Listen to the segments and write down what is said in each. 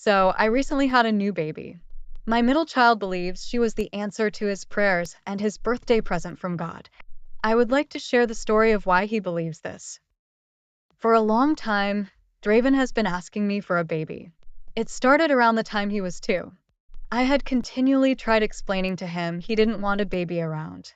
So, I recently had a new baby. My middle child believes she was the answer to his prayers and his birthday present from God. I would like to share the story of why he believes this. For a long time, Draven has been asking me for a baby. It started around the time he was 2. I had continually tried explaining to him he didn't want a baby around.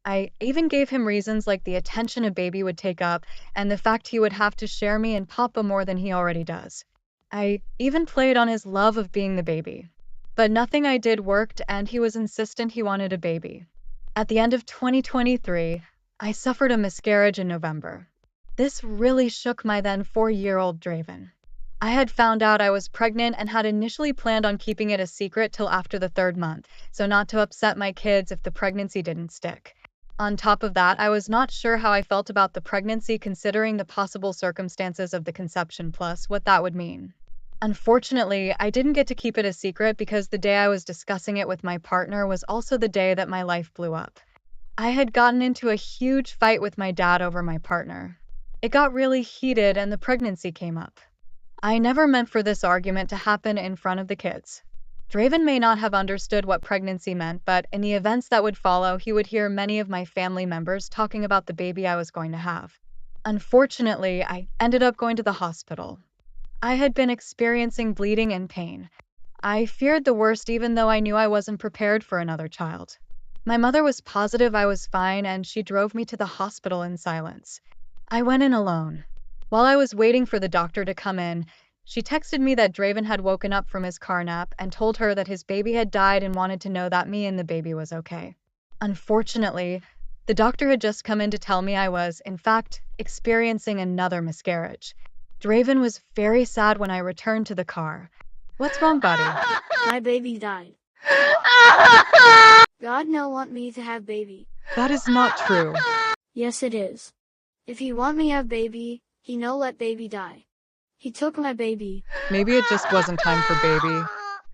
I even gave him reasons like the attention a baby would take up and the fact he would have to share me and Papa more than he already does. I even played on his love of being the baby. But nothing I did worked and he was insistent he wanted a baby. At the end of 2023, I suffered a miscarriage in November. This really shook my then 4-year-old Draven. I had found out I was pregnant and had initially planned on keeping it a secret till after the 3rd month, so not to upset my kids if the pregnancy didn't stick. On top of that, I was not sure how I felt about the pregnancy considering the possible circumstances of the conception plus what that would mean. Unfortunately, I didn't get to keep it a secret because the day I was discussing it with my partner was also the day that my life blew up. I had gotten into a huge fight with my dad over my partner. It got really heated and the pregnancy came up. I never meant for this argument to happen in front of the kids. Draven may not have understood what pregnancy meant, but in the events that would follow, he would hear many of my family members talking about the baby I was going to have. Unfortunately, I ended up going to the hospital. I had been experiencing bleeding and pain. I feared the worst even though I knew I wasn't prepared for another child. My mother was positive I was fine and she drove me to the hospital in silence. I went in alone. While I was waiting for the doctor to come in, she texted me that Draven had woken up from his car nap and told her that his baby had died and wanted to know that me and the baby was okay. Unfortunately, the doctor had just come in to tell me I was, in fact, experiencing another miscarriage. Draven was very sad when I returned to the car. What's wrong, buddy? My baby died. God no want me to have baby. That is not true. Yes it is. If he want me have baby, he no let baby die. He took my baby. Maybe it just wasn't time for baby.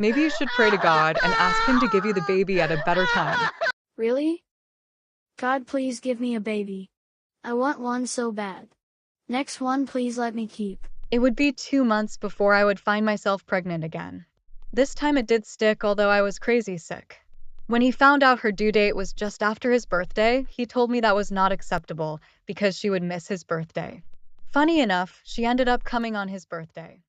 Maybe you should pray to God and ask him to give you the baby at a better time. Really? God please give me a baby. I want one so bad. Next one please let me keep. It would be 2 months before I would find myself pregnant again. This time it did stick, although I was crazy sick. When he found out her due date was just after his birthday, he told me that was not acceptable because she would miss his birthday. Funny enough, she ended up coming on his birthday.